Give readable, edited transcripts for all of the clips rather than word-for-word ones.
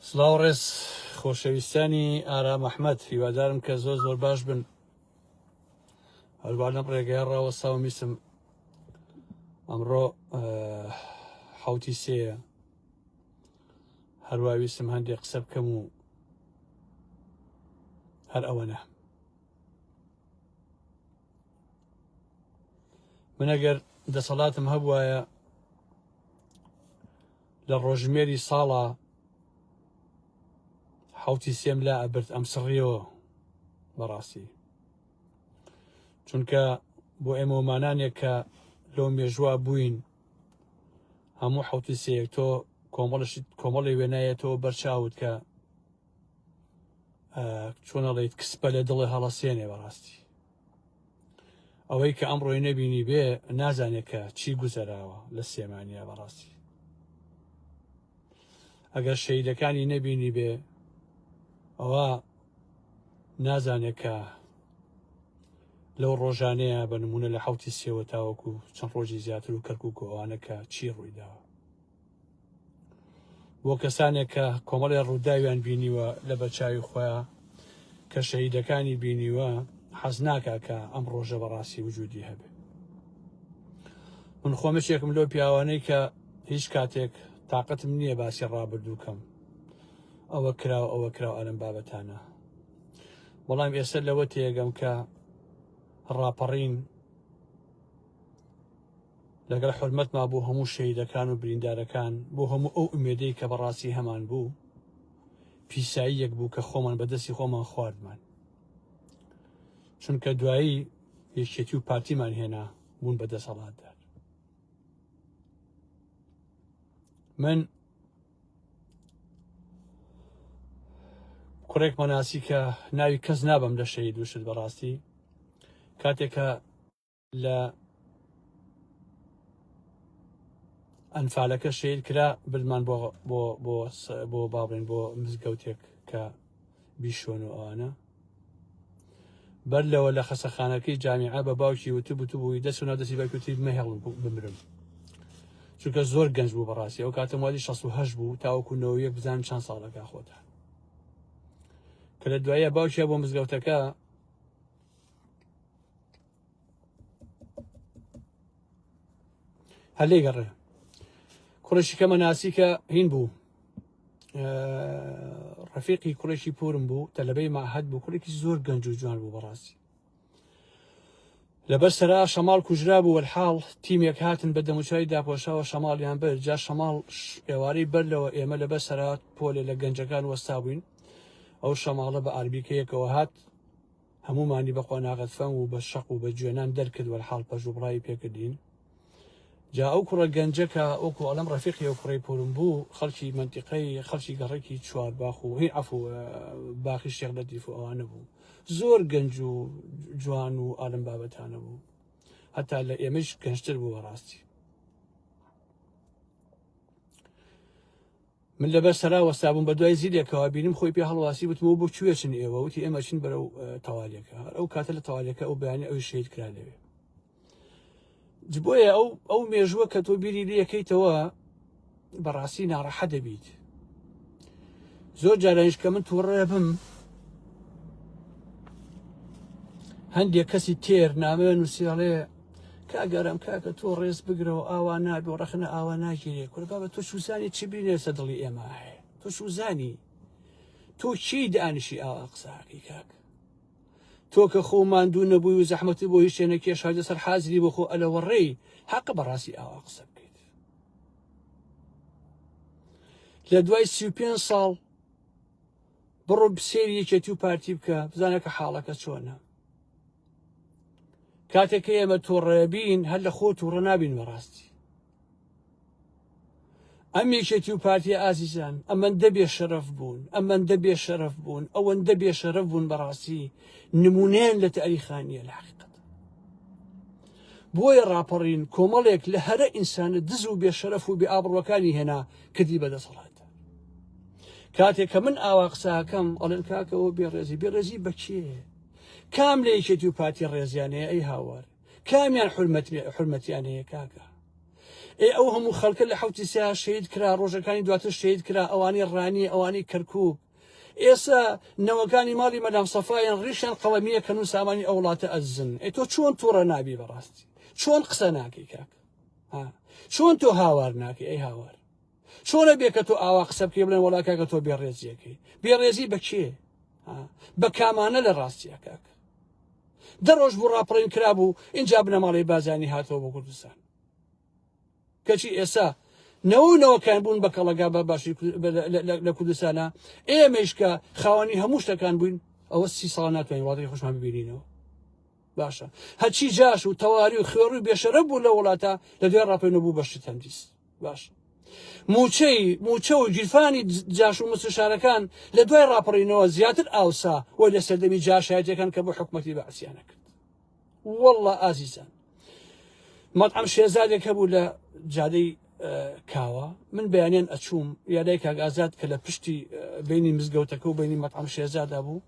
سلااوڕێز خۆشەویستانی ئارام ئەحمەد، هیوادارم کە زۆر باش بن. هەروە لەم ڕێگەیە ڕاوەستاوە میسم ئەمڕۆ حوتی سێیە، هەروە ویستم هەندێک قسە بکەم و هەر ئەوەنە. من ئەگەر دەسەڵاتم هەبوایە لە ڕۆژمێری ساڵە حوتی سێم لا ئەبرد ئەم سڕیەوە بەڕاستی، چونکە بۆ ئێمە ومانانێک کە لەو مێژووە بووین هەموو حوتی سێیەک تۆ کۆمەڵی وێنایەتەوە بەرچاوت کە چۆنەڵێیت کسپە لە دڵی هەڵەسێنێ. بەڕاستی ئەوەی کە ئەمڕۆی نەبینی بێ نازانێت کە چی گوزەراوە لە سێمانیا. بەڕاستی ئەگەر شەهیدەکانی نەبینی بێ ئەوە نازانێت کە لەو ڕۆژانەیە بە نمونە لە حوتی سێوە تاوەکو چەند ڕۆژی زیاتر و کەرکووک و ئەوانە کە چی ڕوویداوە. بۆ کەسانێک کە کۆمەڵی ڕووداویان بینیوە لە بەرچاوی خۆیان کە شەهیدەکانی بینیوە، حەز ناکا کە ئەم ڕۆژە بەڕاستی وجودی هەبێ. من خۆمەشێکم لەو پیاوانەی کە هیچ کاتێک تااقەتم نییە باسی ڕابردووکەم ئەوە کراوە ئەوە کراوە ئەلم بابەتانە، بەڵام ئێستا لەوە تێگەم کە ڕاپەڕین لەگەڵ حورمەتما بۆ هەموو شەهیدەکان و بریندارەکان، بۆ هەموو ئەو ئومێدەی کە بەڕاستی هەمان بوو، پیساییەک بوو کە خۆمان بەدەستی خۆمان خواردمان، چونکە دوایی یەکێتی و پارتیمان هێنا بوون بە دەسەڵاتدار. من کوڕێک مەناسی کە ناوی کەس نابم لە شەهید وشت، بەڕاستی کاتێکە لە ئەنفالەکە شەهید کرا بردمان بۆ بابڕین بۆ مزگەوتێک کە بیشۆن و ئەوانە. بەر لەوە لە خەسەخانەکەی جامیعە بە باوکی وتبووی دەست و ناودەستی باکوتی مەهێڵ بمرم، چونکە زۆر گەنج بوو. بەڕاستی ئەو کاتم وادی 68 بوو، تاوەکو 91 بزانم چەند ساڵەکە خۆتە. کە لە دوایە باوکیە بۆ مزگەوتەکە هەلێ گەڕێ. کوڕێکی کە مەناسی کە هین بوو، ڕەفیقی کوڕێکی پورم بوو، تەلەبەی مەعهەد بوو، کوڕێکی زۆر گەنج و جوان بوو. بەڕاستی لەبەر سەرا شەماڵ کوژرا بوو، وەلحاڵ تیمێک هاتن بە دەموچاوی داپۆشاوە شەماڵیان بەر. جا شەماڵ ئێوارەی بەر لەوە ئێمە لەبەر سەرا پۆلێ لە گەنجەکان وەستا بووین. ئەو شەماڵە بە ئاربیکەیەکەوە هات، هەمومانی بەخوا ناغەتفەم و بە شەق و بە جوێنان دەرکرد، وەلحاڵ پەژوبڕایی پێکردین. جا ئەو کوڕە گەنجەکە وەکو ئەڵەم ڕەفیقی ئەو کوڕی پۆرم بوو، خەڵکی منتیقەی خەڵکی گەڕێکی چوارباخ و هی عەفو باخی شێخ لەتیف و ئەوانە بوو، زۆر گەنج و جوان و ئالم بابەتانە بوو، هەتا لە ئێمەش گەنجتر بوو. بەڕاستی من لەبەر سەرا وەستابووم، بە دوای زیلێکەوە بینیم خۆی پێ هەڵواسی، وتمەوە بۆ کوێچن ئێوە؟ وتی ئێمە چین بەرەو تەوالیەکە. ئەو کاتە لە تەوالیەکە ئەو بەیانی ئەوی شەهید کرا لەوێ. بۆیە ئەو مێژووە کە تۆ بیری لێ یەکەیتەوە بەڕاستی ناڕەحەت دەبیت. زۆر جارانیش کە من تووڕێ بم، هەندێک کەسی تێر نامەوێ نووسیاڵێ کاگەرم کاکە تۆ ڕێز بگرەوە ئاوا نابێ و ڕەخنە ئاوا ناگیرێ. کورە بابە تۆ شوزانی چی بینێ سە دڵی ئێمە هەیە؟ تۆ شوزانی تۆ چی دانیشی ئاوا قساکەی کاک؟ تۆ کە خۆ ماندوو نەبووی و زەحمەتی بۆ هیچ شوێنە کێشای لەسەر حازری بۆ خۆ ئەلەوەڕێی حەقە بەڕاستی ئاوا قسە بکەیت. لە دوای 35 ساڵ بڕۆ سێری یەکێتی و پارتی بکە، بزانە کە حاڵەکە چۆنە. کاتێککە ئێمە تۆڕێبین هەر لە خۆ تووڕە نابین. بەڕاستی ئەم یەکێتی و پارتیە ئازیزان، ئەمەندە بێشەرەف بوون، ئەمەندە بێشەرەف بوون، ئەوەندە بێشەرەف بوون، بەڕاستی نمونەیان لە تاریخانیە لە حەقیقەت. بۆیە ڕاپەڕین کۆمەڵێک لە هەرە ئینسانە دز و بێشەرەف و بێئابڕوەکانی هێنا کردی بەدەسەڵاتە. کاتێک کە من ئاوا قساکەم ئەڵێن کاکەەوە بێڕێزی. بێڕێزی بەکێ؟ کام لە یەکێتی و پارتی ڕێزیانەیە؟ ئەی هاوار، کامیان حورمەتیان هەیە کاکە؟ ئەو هەموو خەڵکە لە حوتی سیا شەید کرا ڕۆژەکانی دواتر شەید کرا ئەوانی ڕانی ئەوانی کەرکووک ئێستا نەوەکانی ماڵی مەدام سەفایان ڕیشیان قەڵەمیە کەن و سامانی ئەو وڵاتە ئەزن تۆ چۆن تووڕە نابی بەڕاستی چۆن قسە ناکەی کاک چۆن تۆ هاوار ناکەی ئەی هاوار چۆنە بێ کە تۆ ئاوا قسە بکەی بڵێن وەڵا کاکە تۆ بێڕێزیەکەی بێڕێزی بە کێ بە کامانە لە ڕاستیە کاک دەڕۆژ بوو ڕاپەڕین کرابوو اینجا بنەماڵی بازانی هاتەوە بۆ کوردستان کەچی ئێستا نەوەکان بوون بە کەڵەگا بە باشی لە کوردستانە ئێمەش کە خاوەنی هەموو شتەکان بووین ئەوە 30 ساڵ ناتوانین وڵاتی خۆشمان ببینینەوە باشە هەچی جاش و تەواری و خوێڕ و بێشەرە بوو لە وڵاتە لە دوێ ڕاپەڕینەوە بوو بەشت تەندیست باش موچە و گیرفانی جاش و مستشارەکان لە دوای ڕاپەڕینەوە زیاتر ئاوسا وە لە سەردەمی جاشایەتەکان کە بۆ حکومەتی بەعسییانە کرد وەڵڵا ئازیزان مەطعەم شێزادێک هەبوو لە جادەی کاوە من بەیانیان ئەچووم یادای کاک ئازاد کە لە پشتی بینی مزگەوتەکە و بینی مەطعەم شێزادا بوو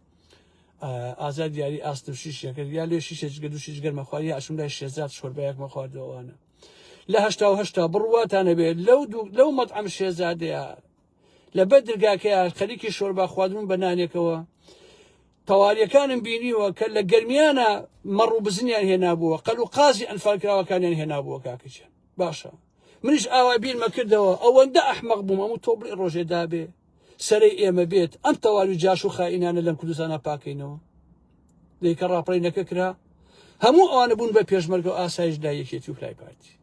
ئازاد یاری ئاستم شیشەکە یا لێ شیشێک دوو شیش گەرمە خواریە ئەچووم لای شێزاد شۆربەیەکمە خواردەوەوانە لە هەشتا بڕواتانە بێت لەو مەطعەم شێزادەیە لە بەدرگاکەیە خەریکی شۆربا خواردن بە نانێکەوە تەواریەکانم بینیوە کە لە گەرمیانە مەڕوو بزنیان هێنابووە قەل و قازی ئەنفالکراوەکانیان هێنابووە کاکەچێن باشە منیش ئاوا بیرمە کردەوە ئەوەندە ئەحمەق بووم ئەموو تۆ بڵێ ڕۆژێدا بێ سەرەی ئێمە بێت ئەم تەواوی جاش و خائینانە لەم کوردستانە پاکەینەوە دەیکە ڕاپەڕینەکە کرا هەموو ئەوانە بوون بە پێشمەرگە و ئاسایش لایەکێتی و پلای پارتی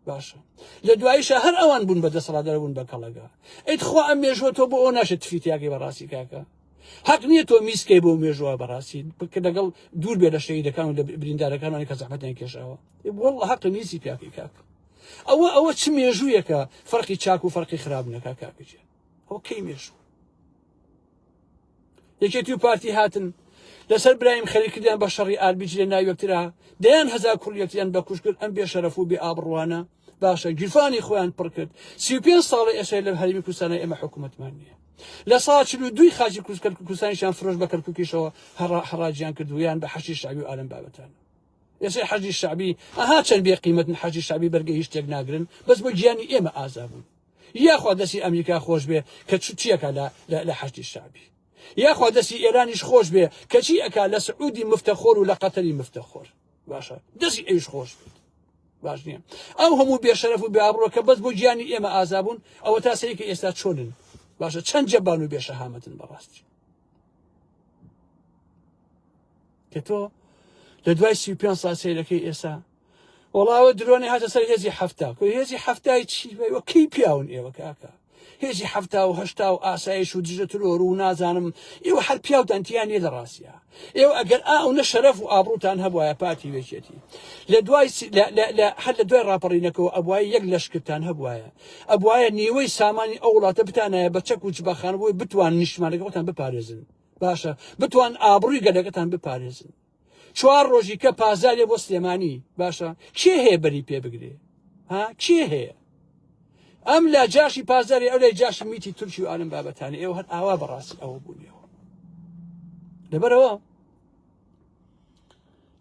باشە لە دواییشە هەر ئەوان بوون بە دەسەڵاتدار بوون بە کەڵەگا ئەیت خوا ئەم مێژوە تۆ بۆ ئەو ناشێت تفیتیاکەی بەڕاستی کاکە حەق نییە تۆ میسکەی بۆ مێژوە بەڕاستی کە لەگەڵ دوور بێ لە شەیدەکان و لە بریندارەکانانی کە زەحمەتیان کێشاوە وەڵڵا حەق میسی پیاکەی کاکە ئەوە چ مێژوویەکە فەرقی چاک و فەرقی خراپ نەکا کاکەجێ ئەوە کەی مێژوو یەکێتی و پارتی هاتن لەسەر برایم خەریکردیان بە شەڕی ئاربیج لە ناو یەکترا دەیان هەزار کوڕ یەکتریان بە کوش کرد ئەم بێشەرەف و بێ ئابڕوانە باشە گیرفانی خۆیان پڕ کرد 35 ساڵی ئێستا لە هەرێمی کوردستانە ئێمە حکوومەتمان نییە لە ساڵ 42 خاچی کوردستانیشان فرۆش بە کەرکووکیشەوە هەڕاجیان کردویان بە حەشی شعبی و ئالەم بابەتان ئێستا حەجی شعبی ئەها چەند بێ قیمەتن حەجی شعبی بەرگە هیچ شتێک ناگرن بەس بۆ گیانی ئێمە ئازا بوون یاخوا دەستی ئەمریکا خۆش بێ کە چیەکە لە حەجی شعبی یاخوا دەستی ئێرانیش خۆش بێ کە چی ئەکا لە سعودی مفتەخۆر و لە قەتەری مفتەخۆر باشە دەستی ئەویش خۆش بێت باش نییە ئەو هەموو بێشەرەف و بێئابڕۆ کە بەس بۆ گیانی ئێمە ئازا بوون ئەوە تا سەری کە ئێستا چۆنن باشە چەند جەبان و بێشەهامەتن بەڕاستی کە تۆ لە دوای 35 سال سەیرەکەی ئێستا وەڵاوە درۆنی هاتە سەر هێزی هەفتا هێزی هەفتای چی وە کەی پیاون ئێوە کاکە هێزی هەفتا و هەشتا و ئاسایش و دژە ترۆر و نازانم ئێوە هەر پیاوتان تیان نیە لە ڕاستیە ئێوە ئەگەر ئەوە شەرەف و ئابڕوتان هەبوایە پاتی وێچێتی لە دوای هەر لە دوای ڕاپەڕینەکەەوە ئەبوای یەک لەشکتان هەبوایە ئەبوایە نیوەی سامانی ئەو وڵاتە بتانایە بە چەک و جبەخانەوەی بتوان نیشتمانەکەتان بپارێزن باشە بتوان ئابڕووی گەلەکەتان بپارێزن 4 ڕۆژی کە پازارێ بۆ سلێمانی باشە کێ هەیە بەری پێ بگرێ کێ هەیە ئەم لا جاشی پازاری ئەو لای جاشی میتی تورکی و ئالم بابەتانە ئێوە هەر ئاوا بەڕاستی ئەوە بوونیەوە لەبەرەوە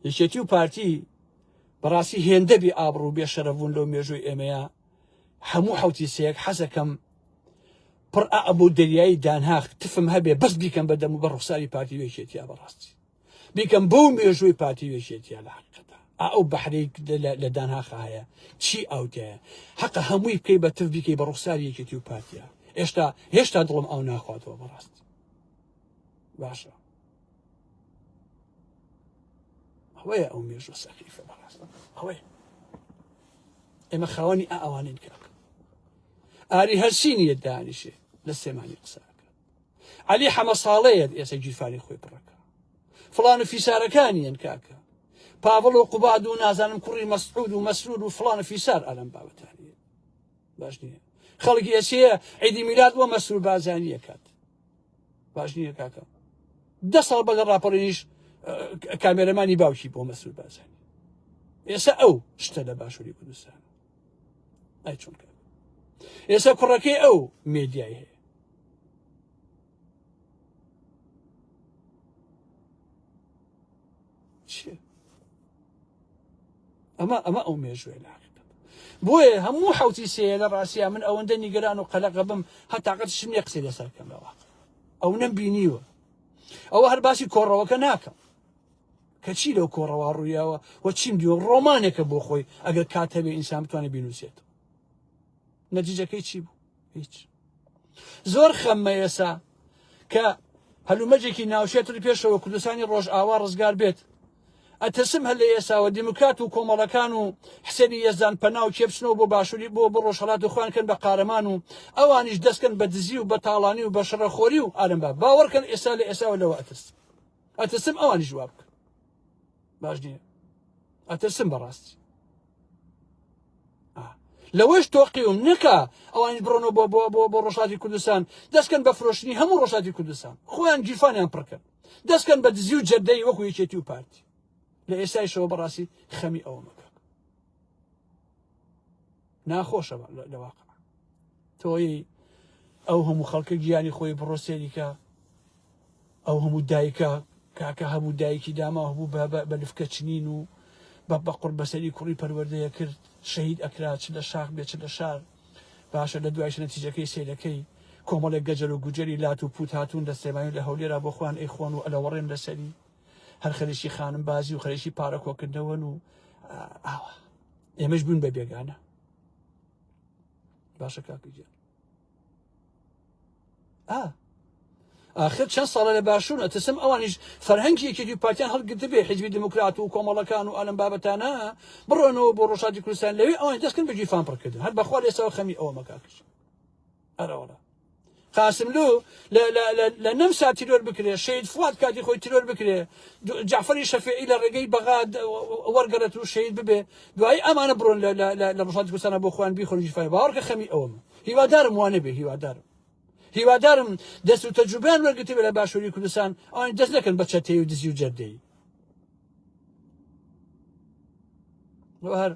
یەکێتی و پارتی بەڕاستی هێندە بێ ئابڕوو بێ شەرەفبوون لەو مێژووی ئێمەیە هەموو حوتی سەیەک حەزەکەم پڕ ئەبوو دەریایی دانهاخ تفم هەبێ بەس بیکەم بەدەم و بە ڕوخساری پارتی وێکێتیا بەڕاستی بیکەم بەو مێژووی پارتی وێکێتیا لە حقیقەتە ئەو بەحرەی لە دانهاخ هەیە چی ئەوتەیە حەقە هەمووی بکەی بە تف بیکەی بە ڕوخساری یەکێتی و پارتیە هێشتا دڵم ئەو ناخواتەوە بەڕاستی باشە ئەوەیە ئەو مێژوە سەخیفە بەڕاستە ئەوەیە ئێمە خاوەنی ئەوانین کاک ئاری هەرچی نیە دانیشێ لە سێمانی قساکە عەلی حەمە ساڵەیە ئێستا گیرفانی خۆی پڕەکە فڵان و فیسارەکانیان کاکە پاڤڵ و قوباد و نازانم کوڕی مەسعود و مەسرود و فڵان و فیسار ئەلەم بابەتانیە باش نییە خەڵکی ئێسەیە عیدی میلاد وە مەسرود بازانیە کات باش نییە کاکە 10 ساڵ بەگە ڕاپەڕینیش کامێرەمانی باوکی بۆ مەسرود بازاني ئێستا ئەو شتە لە باشووری کوردستان ئای چۆن کاکە ئێستا کوڕەکەی ئەو مێدیای هەیە ئەمە ئەو مێژوێ لە حقیقەت بۆیە هەموو حوتی سێ لە ڕاستیە من ئەوەندە نیگەران و قەلەقە بم هەتاقەتشم نییە قسەی لەسەر بکەم لەوە ئەو نەمبینیوە ئەوە هەر باسی کۆڕەوەکە ناکەم کە چی لەو کۆڕەوە ڕوویاوە و چیم دیوە ڕۆمانێکە بۆ خۆی ئەگەر کات هەبێ ئینسان بتوانێت بینووسێت نەتیجەکەی چی بوو هیچ زۆر خەممە ئێسا کە هەلومەرجێکی ناوشێتری پێشەوە کوردستانی ڕۆژ ئاوا ڕزگار بێت ئەتەسم هەل لە ئێساوە دیموکرات و کۆمەڵەکان و حسێنی یەزدان پەنا و کێبچنەوە بۆ باشووری بۆ ڕۆژهەڵات و خوانکەن بە قارەمان و ئەوانیش دەستکەن بە دزی و بە تاڵانی و بە شەڕەخۆری و ئارم بە باوەڕکەن ئێستا لە ئێساوە لەوە ئەتەسم ئەوانیش وا بکەن باش نییە ئەتەسم بەڕاستی لەوەش تۆقیوم نەکا ئەوانی بڕۆنەوە بۆ ڕۆژهەڵاتی کوردستان دەستکەن بە فرۆشتنی هەموو ڕۆژهەڵاتی کوردستان خۆیان گیرفانیان پڕکەن دەستکەن بە دزی و جەردەی وەکو یەکێتی و پارتی لە ئێستایشەوە بەڕاستی خەمی ئەوە مەکە ناخۆشە لە واقع تۆی ئەو هەموو خەڵکە گیانی خۆی بڕۆسێریکە ئەو هەموو دایکە کاکە هەموو دایکی داما هەبوو بە لفکە چنین و بە قڕ بەسەری کوڕی پەروەردەیە کرد شەهید ئەکرا چ لە شاخ بێت چ لە شار باشە لە دوایش نەتیجەکەی سیرەکەی کۆمەڵێک گەجەر و گوجەری لات و پوت هاتوون دەستێمانی لە هەولێرا بۆ خوان ئەی خۆن و ئەلەوەڕێن لەسەری هەر خەریکی خانم بازی و خەریکی پارە کۆکردنەوەن و ئاوە ئێمەش بوون بە بێگانە باشە کاکەگیان آخر چەند ساڵە لە باشوون ئەتەسم ئەوانیش فەرهەنگی یەکێتی پارتیان هەڵگرتە بێ حیزبی دموکرات و کۆمەڵەکان و ئالەم بابەتانە بڕۆنەوە بۆ ڕۆژهەڵاتی کوردستان لەوێ ئەوان دەستکەن بە گیرفان پڕکردن هەر بەخوا ئێستا خەمی ئەوە مەکاکەش ئەرەوەڵە قاسملو لە نەم سات تیرۆر بکرێ شەید فواد کاتی خۆی تیرۆر بکرێ جعفەری شەفیعی لە ڕێگەی بەغا وەرگەرێت و شەید ببێ دوایی ئەمانە بڕۆن لە ڕۆژهەڵاتی کوردستانە بۆ خۆیان بیخۆن گیرفان باوەڕکە خەمی ئەوەمە هیوادارم وانە بێ هیوادارم دەست و تەجروبیان وەرگرتبێ لە باشووری کوردستان ئەوان دەست نەکەن بە چەتەی و دزی و جەردەی هەر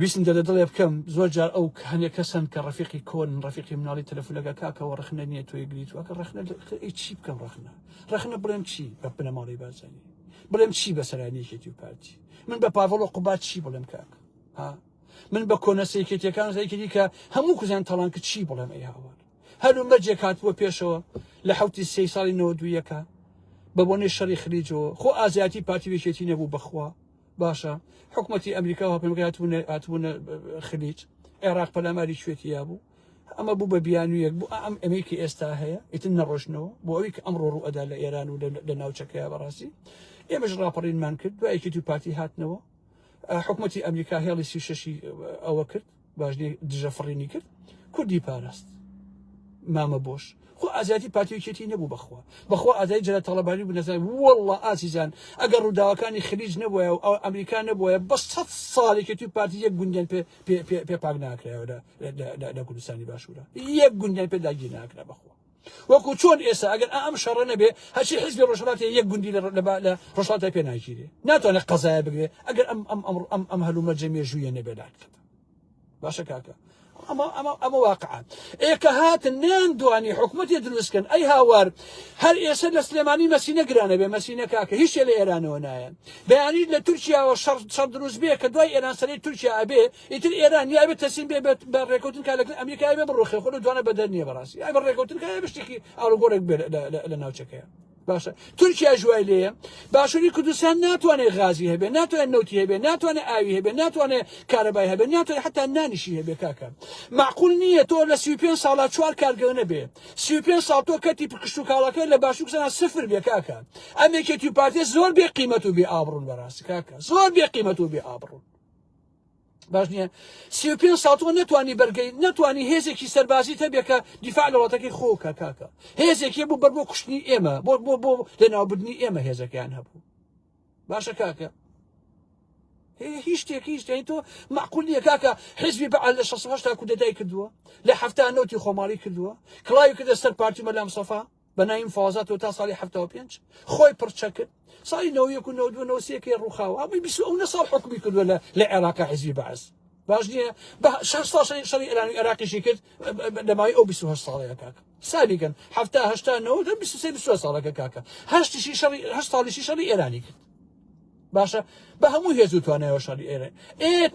ویستم دەلە دڵێ بکەم زۆر جار ئەو هەنێک کەسن کە ڕەفیقی کۆن ڕەفیقی مناڵی تەلەفۆنەکە کاکەوە ڕەخنە نییە تۆی گریتووە کە ڕەخنە چی بکەم ڕەخنە بڵێم چی بە بنەماڵی بازانی بڵێم چی بەسەرانیەکێتی و پارتی من بە پاڤڵۆ قوبات چی بڵێم کاک من بە کۆنە سەیکێتیەکان سەیکێتی کە هەموو کوزیان تەڵان کە چی بڵێم ئەی هاوار هەلومەرجێک هاتووە پێشەوە لە حوتی 3 ساڵی 92 بە بۆنەی شەڕی خلیجەوە خۆ ئازیاتی پارتی وێکێتی نەبوو بەخوا باشە حکوومەتی ئەمریکا و هەپێمەکە هاتوونە خلیج عێراق پەلاماری شوێتی یابوو ئەمە بوو بە بیانوویەک بوو ئەم ئەمریکی ئێستا هەیە ئیتر نەڕۆژنەوە بۆ ئەوی کە ئەمڕۆ ڕوو ئەدا لە ئێران و لە ناوچەکەیە بەڕاستی ئێمەش ڕاپەڕینمان کرد دوایەکێتی و پارتی هاتنەوە حکوومەتی ئەمریکا هێڵی 36 ئەوە کرد باشنی دژە فڕینی کرد کوردی پاراست مامە بۆش خۆ ئازادی پارتیوکێتی نەبوو بەخوا ئازای جەرە تەڵەبانی بوو نەزان وەڵڵا ئازیزان ئەگەر ڕووداوەکانی خلیج نەبووە و ئەمریکا نەبووە بە 100 ساڵێکێتی پارتی یەک گوندیان پێ پاک ناکرایەوە لە کوردستانی باشوورە یەک گوندیان پێ داگیر ناکرا بەخوا وەکو چۆن ئێستا ئەگەر ئەم شەڕە نەبێ هەرچی حیزبی ڕۆژهەڵاتی یەک گوندی لە ڕۆژهەڵاتی پێ ناگیرێ ناتوانێت قەزایە بگرێ ئەگەر ئەم هەلومەرجە مێژوویە نەبێ لاکەت باشە کاکە ئەمە واقعات ئێکە هاتن ناندوانی حکوومەتی دروستکەن ئەی هاوار هەر ئێستا لە سلێمانی مەسینە گرانە بێ مەسینە کاکە هیچ لە ئێرانەوە نایەن بەیانی لە تورکیاوە شەڕ دروست بێ کە دوای ئێران سەرەی تورکیا ئەبێ ئیتر ئێران یا بێت تەسلیم بێ بە ڕێکەوتن کارەکە ئەمریکای بێ بڕۆخێ خۆ دوانە بەدەر نییە بەڕاستی ئای بە ڕێکەوتن کە بشتێکی ئاڵوگۆڕێک بێ لە ناوچەکەیە باشە تورکیا ژوای لێیە باشووری کوردستان ناتوانێت غازی هەبێ ناتوانێت نەوتی هەبێ ناتوانێت ئاوی هەبێ ناتوانێت کارەبای هەبێ ناتوانێت حتا نانیشی هەبێ کاکە معقول نییە تۆ لە 35 ساڵا 4 کارگەر نەبێ 35 ساڵ تۆ کەتی پکشت و کاڵەکە لە باشوور کوردستان سفر بێ کاکە ئەمێکێتی و پارتێ زۆر بێ قیمەت و بێ ئابڕون بەڕاستی کاکە زۆر بێ قیمەت و بێ ئابڕون باش نییە 35 ساڵ تۆ نەتوانی بەرگەی نەتوانی هێزێکی سەربازی هەبێ کە دیفاع لە وڵاتەکەی خۆکە کاکە هێزێکی بوو بەر بۆ کوشتنی ئێمە بۆ لەناوبردنی ئێمە هێزەکەیان هەبوو باشە کاکە هیچ شتێکی تۆ معقول نییە کاکە حیزبی بەعەل لە 68 کودەتای کردووە لە 79 خۆماڵی کردووە کڵاوی کردە سەر پارتی مەلام سەفا بە ناوی فازات و تا ساڵی 75 خۆی پڕچە کرد ساڵی 91 و 92 93 ڕووخاوە ئەمەی 29 ساڵ حکومی کردووە لە عێراق حیزبی بەعەز باش نییە بە 6 ساڵ شەڕی ئێران و عێراقیشی کرد لەماوەی ئەو 28 ساڵەیە کاکە سالیگەن 70 80 90 23 ساڵەکە کاکە 8 ساڵیشی شەڕی ئێرانی کرد باشە بە هەموو هێز و توانایەوە شەڕی ئێرە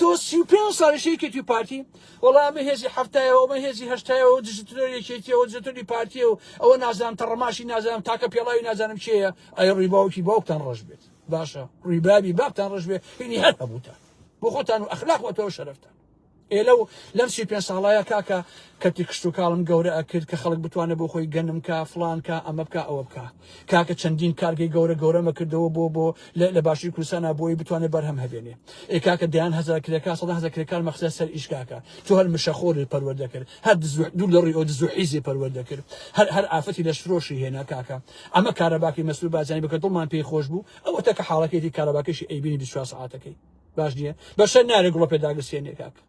تۆ 35 ساڵیشەی کێتی پارتی وەڵامە هێزی هەفتایەوە ئەمە هێزی هەشتایەوە دژتۆرێکێتیەوە دژتۆری پارتیەوە ئەوە نازانم تەڕەماشی نازانم تاکە پێڵاوی نازانم چێیە ئەی ڕیباوکی باوکتان ڕەش بێت باشە ڕیبابی بابتان ڕەش بێ هینی هەر هەبووتان بۆ خۆتان و ئەخلاق و تۆ شەرەفتان لەم 35 ساڵایە کاکە کەتی کشت و کاڵم گەورە ئەکرد کە خەڵک بتوانێت بۆ خۆی گەنم کا فلان کا ئەمە بکە ئەوە بکە کاکە چەندین کارگەی گەورەمە کردەوە بۆ لە باشووری کوردستانە بۆی بتوانێت بەرهەم هەبێنێ کاکە دەیان هەزار کرێکا 100 کرێکار مەخسە سەر ئیش کاکە تۆ هەر مشەخۆرت پەروەردەکرد هەر دوو لە ڕێ ئەو دزوو حیزی پەروەردەکرد هەر ئافەتی لەش فرۆشی هێنا کاکە ئەمە کارەباکی مەسئول بازانانی بکە دڵمان پێی خۆش بوو ئەوە تەکە حاڵەکەیتی کارەباکەشی ئەیبینی 24 ساعاتەکەی باش نییە بەشە نارێ گوڵە پێداگرسێنێ کاکە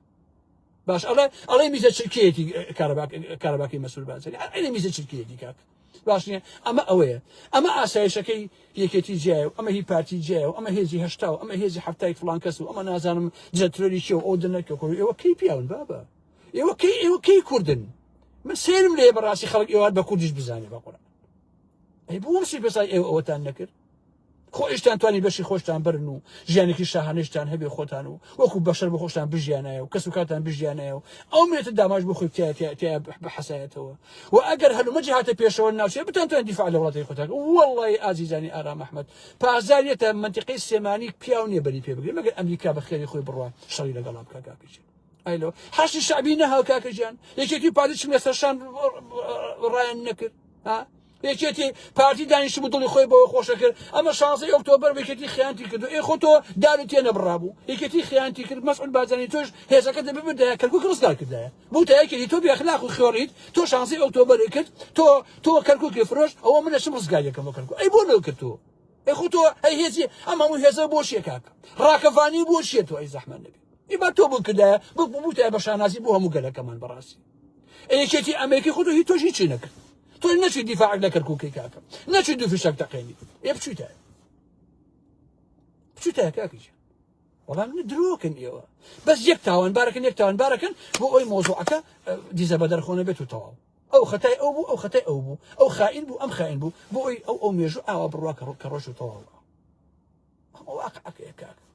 باش ئەڵێ میزە چرکێتی کارەباکی مەسئول بازاری ئەڵێ میزە چرکێتی کاک باش نییە ئەمە ئەوەیە ئەمە ئاسایشەکەی یەکێتی جیایە و ئەمە هی پارتی جیایە و ئەمە هێزی هەشتا و ئەمە هێزی هەفتای فڵان کەس و ئەمە نازانم جەترۆری چێ و ئەو دنەکە ئێوە کەی پیاون بابە ئێوە کەی کوردن من سێرم لێ بەڕاستی خەڵک ئێوار بە کوردیش بزانێ بە قورئان ئەی بۆ مسی بەسای ئەوەتان نەکرد خۆشتان توانی بەشی خۆشتان برن و ژیانێکی شاهانشتان هەبێ خۆتان و وەکو بەشەر بە خۆشتان بژیانایە و کەس و کاتان بژیانایە و ئەو مرێتە داماش بۆ خۆی تیا بە حەسایەتەوە و ئەگەر هەلومەجی هاتە پێشەوە ناوچێ بتانتوان دیفاع لە وڵاتی خۆتان وەڵڵی ئازیزانی ئارام ئەحمەد پازاریەتە منتیقەی سێمانی پیاو نییە بەری پێ بگرێت مەگەر ئەمریکا بە خێری خۆی بڕوا شەڕی لەگەڵا بکە کاکەجان ئایلۆ حەشی شعبی نەهاو کاکەجان یەکێتی پارتی چ لەسەرشان ڕایان نەکرد یەکێتی پارتی دانیشتبوو دڵی خۆی بەوە خۆشە کرد ئەمە 16 ئۆکتۆبەر یەکێتی خیانتی کرد و خۆ تۆ دارت تێ نەبڕابوو یەکێتی خیانتی کرد مەسعود بازرگانی تۆش هێزەکەت ببردایە کەرکووک ڕزگار کردایە بوو تایەکێتی تۆ بێخلاق و خۆڕیت تۆ 16 ئۆکتۆبەر کرد تۆ کەرکووکی فرۆش ئەوە من دەچم ڕزگاریەکەم بۆ کەرکووک ئەی بۆ نەوە کرد تۆ خۆ تۆ ئەی هێزی ئەمە هەموو هێزە بۆ چییە کاکە ڕاکەفانی بۆ چییە تۆ ئەی زەحمەت نەبی ئیبا تۆ بوو کردایە بوو تایە بە شانازی بۆ هەموو گەلەکەمان بەڕاستی یەکێتی ئەمریکی خۆ تۆ هیچ تۆش هیچی نەکرد تۆ نەچی دیفاع لە کەرکووکی کاکە نەچی دوو فیشەک تەقێنی بچوتە کاکیش وەڵام درۆکن ئێوە بەس یەک تاوانبارەکەن بۆ ئەوی مۆزوعەکە دیزە بە دەرخۆنە بێت و تەواو ئەو خەتای ئەو بوو ئەو خەتای ئەو بوو ئەو خائین بوو ئەم خائین بوو بۆ ئەوی ئەو مێژوو ئاوا بڕوا کە ڕۆژ و تەواو واقعەکەیە کاکە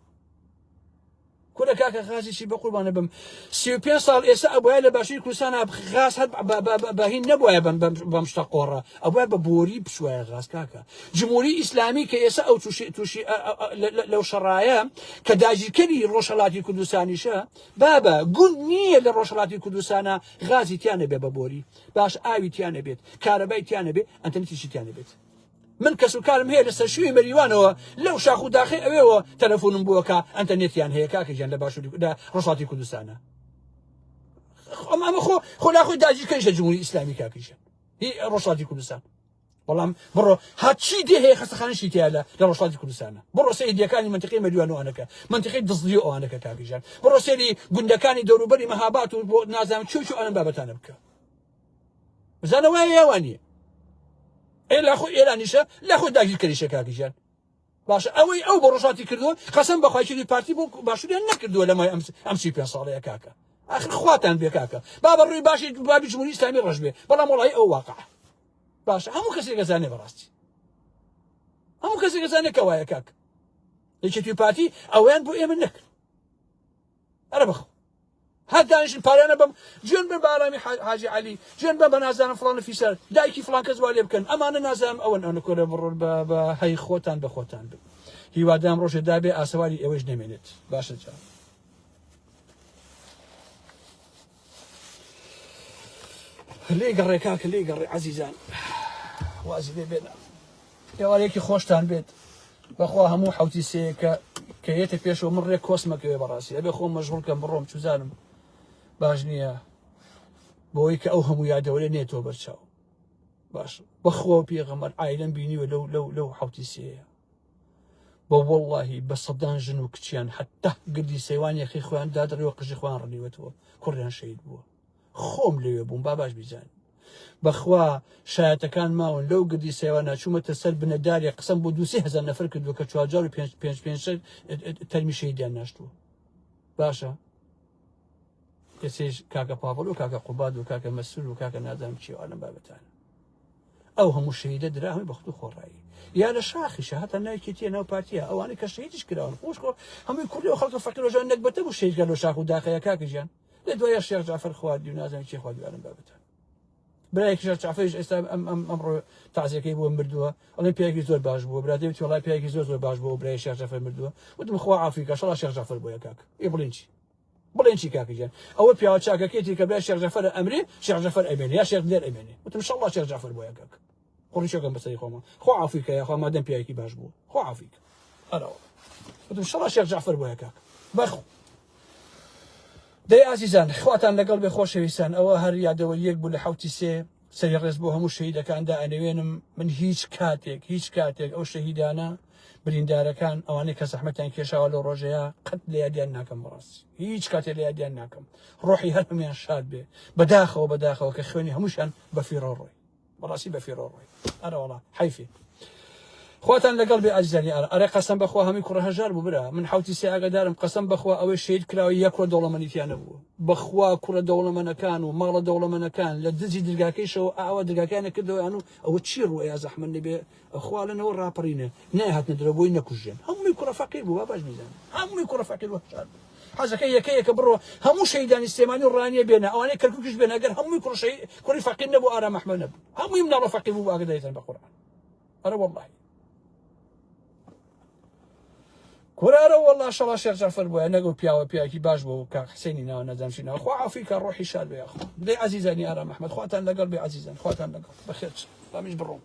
کورە کاکە غازیشی بە قوربانە بم 35 ساڵ ئێستا ئەبووە لە باشووری کوردستانە غاز هەر بەهین نەبووە بەم شتە قۆڕە ئەبووە بە بۆری بشوایە غاز کاکە جمهوری ئیسلامی کە ئێستا ئەو تووشی لەو شەڕایە کە داگیرکەری ڕۆژهەڵاتی کوردستانیشە بابە گوند نییە لە ڕۆژهەڵاتی کوردستانە غازی تیانە بێ بە بۆری باش ئاوی تیانە بێت کارەبای تیانە بێت ئەنتەرنێتیشی تیانە بێت من کەس و کارم هەیە لەسەر شوێی مەریوانەوە لەو شاخ و داخی ئەوێەوە تەلەفۆنم بووەکە ئەنتەرنێتیان هەیە کاکەجان لە باشووری ڕۆژهەڵاتی کوردستانە ئەمە خۆ ناخۆی داگیرکەریشە جمهوری ئیسلامی کاکەجان هی ڕۆژهەڵاتی کوردستان بەڵام بڕۆ هەرچی دێ هەیە خەستەخانەشی تیا لە ڕۆژهەڵاتی کوردستانە بڕۆ سەیدیەکانی منتیقەی مەریوانەوەنەکە منتیقەی دزدی ئەوانەکە کاکەجان بڕۆ سێری گوندەکانی دەوروبەری مەهابات و بۆ نازانم چۆ ئەم بابەتانە بکە بزانە وایە یاوانیە لاخۆ ئێرانیشە لاخۆ داگیرکەریشە کاکەجان باشە ئەوەی ئەو بە ڕۆژهەڵاتی کردووە قەسەم بەخوای پارتی بۆ باشووریان نەکردووە لەمای ئەم 35 ساڵەیە کاکە ئاخر خواتان بێ کاکە با بە ڕووی باشی بابی جمهوری ئیسلامی ڕەش بێ بەڵام وەڵی ئەو واقعە باشە هەموو کەسێک دەزانێ بەڕاستی هەموو کەسێک دەزانێت کە وایە کاکە یەکێتی پارتی ئەویان بۆ ئێمە نەکرد ئەرە بخۆ هەر دانیشتن پارانە بم جوێن بن بە ئارامی حاجی عەلی جوێن بن بە نازانم فڵان فیسەر دایکی فڵان کەس وا لێ بکەن ئەمانە نازانم ئەوەن کۆرە بڕۆن بە هەی خۆتان بە خۆتان بن هیوادام ڕۆژێ دابێ ئاسەواری ئێوەش نەمێنێت باشە جا لێ گەڕێ کاکە لێ گەڕێ عەزیزان وازی لێ بێنە ئێوارێکی خۆشتان بێت بەخوا هەموو حوتی سەیەکە کە هێتە پێشەوە من ڕێک کۆسمەکەوێ بەڕاستی ئەبێ خۆم مەشغوڵکەم بڕۆم چوزانم باش نییە بۆی کە ئەو هەموو یادەوەرێ نێتەوە بەرچاو باش بەخوا پێغەمبەر عایلەم بینیوە لەو حوتی سەیە بە وەڵڵاهی بە سەدان ژن و کچیان حتا گردی سەیوانیەخی خۆیان دادڕێەوە قژی خۆیان ڕنیوەتەوە کوڕیان شەید بووە خۆم لەوێ بووم با باش بیزان بەخوا شایەتەکان ماون لەو گردی سەیوانە چوومەتە سەر بنەدارێ قسەم بۆ 2,000 نەفەر کردووە کە 4,500 تەرمی شەیدیان ناشتووە باشە کەسێش کاکە پاڤڵ و کاکە قوباد و کاکە مەسول و کاکە نازانم چیوانم بابەتانە ئەو هەموو شەهیدە دراهمی بەخت و خۆڕایی یا لە شاخیشە هەتا ناوکێتیە ناو پارتیە ئەوانەی کە شەهیدیش کراون خۆشکۆ هەمووی کوردی و خەڵکە فەقیرۆژان نەکبەتە بوو شەهیدکە لە شاخ و داخەیە کاکەژیان لێ دوایە شێخ جعفەر خواردی و نازانم چی خواردوانم بابەتە برایەکی شێخ جعفەریش ئێستا ئەمڕۆ تازیەکەی بووە مردووە ئەڵێ پیاوێکی زۆر باش بووە برادەی وتی وەڵای پیاوێکی زۆر باش بووە برای شێخ جعفەر مردووە وتم خوا عافیکە شەڵا شێخ جعفەر بۆیە کاک بڵێن چی بڵێن چی کاکەجیان ئەوە پیاوە چاکەکەیەتی کە برای شێخ جعفەر ئەمرێ شێخ جعفەر ئەمێنێ یا شێخ دێر ئەمێنێ وتم شەڵا شێخ جعفەر بۆیە کاک خۆڕیشەکەم بەسەری خۆمە خوا عافیکە یا خوا مادەم پیاوێکی باش بووە خوا عافیکە ئەرەوە وتم شەڵا شێخ جعفەر بۆیە کاک بەخۆ دەی ئازیزان خواتان لەگەڵ بێ خۆشەویستان ئەوە هەر یادەوە یەک بوو لە حوتی سێ سەری ڕێز بۆ هەموو شەهیدەکاندا ئەنەوێنم من هیچ کاتێک ئەو شەهیدانە بریندارەکان ئەوانەی کە زەحمەتیان کێشاوە لەو ڕۆژەیە قەت لە یادیان ناکەم بەڕاستی هیچ کاتێ لە یادیان ناکەم ڕۆحی هەر هەمیان شاد بێ بەداخەوە کە خوێنی هەمووشان بەفیڕۆ ڕۆی بەڕاستی بەفیڕۆ ڕۆی ئەرە وەڵا حیفێ خواتان لەگەڵ بێ ئازیزانی ئەرێ قەسەم بەخوا هەمی کوڕە هەژار بوو برا من حوتی سێ ئاگادارم قەسەم بەخوا ئەوەی شەهید کراوە یەک کوڕە دەوڵەمەندیتیان نەبووە بەخوا کوڕە دەوڵەمەندەکان و ماڵە دەوڵەمەندەکان لە دزی دەرگاکەیشەوە ئاوا دەرگاکانە کردەوەیان و ئەوە چی ڕوئەیە زەحمەت نەبێ خوا لەنەوە ڕاپەڕینە نەهاتنە درەوە بۆی نەکوژێن هەمووی کوڕە فەقیر بوو باش میزان هەمووی کوڕە فەقیر و هەژار بوو حەزەکەی یەکەیەکە بڕۆ هەموو شەهیدانی سلێمانی و ڕانیە بێنە ئەوانەی کەرکووکیش بێنە ئەگەر هەمووی کوڕی فەقیر نەبوو ئارام ئەحمەد نەبوو هەمووی مناڵە فەقیر بوو ئاگدایتن بە قورئان ئەرە وەڵڵاهی كورارا والله شاء شيخ جعفر بويا نقول بياكي باش بو كاك حسيني نا ندمشي نا خو عافيك روحي شال يا اخو دي عزيزاني ارام احمد خواتان لقلبي عزيزان خواتان لقلبي بخير لا مش بالروم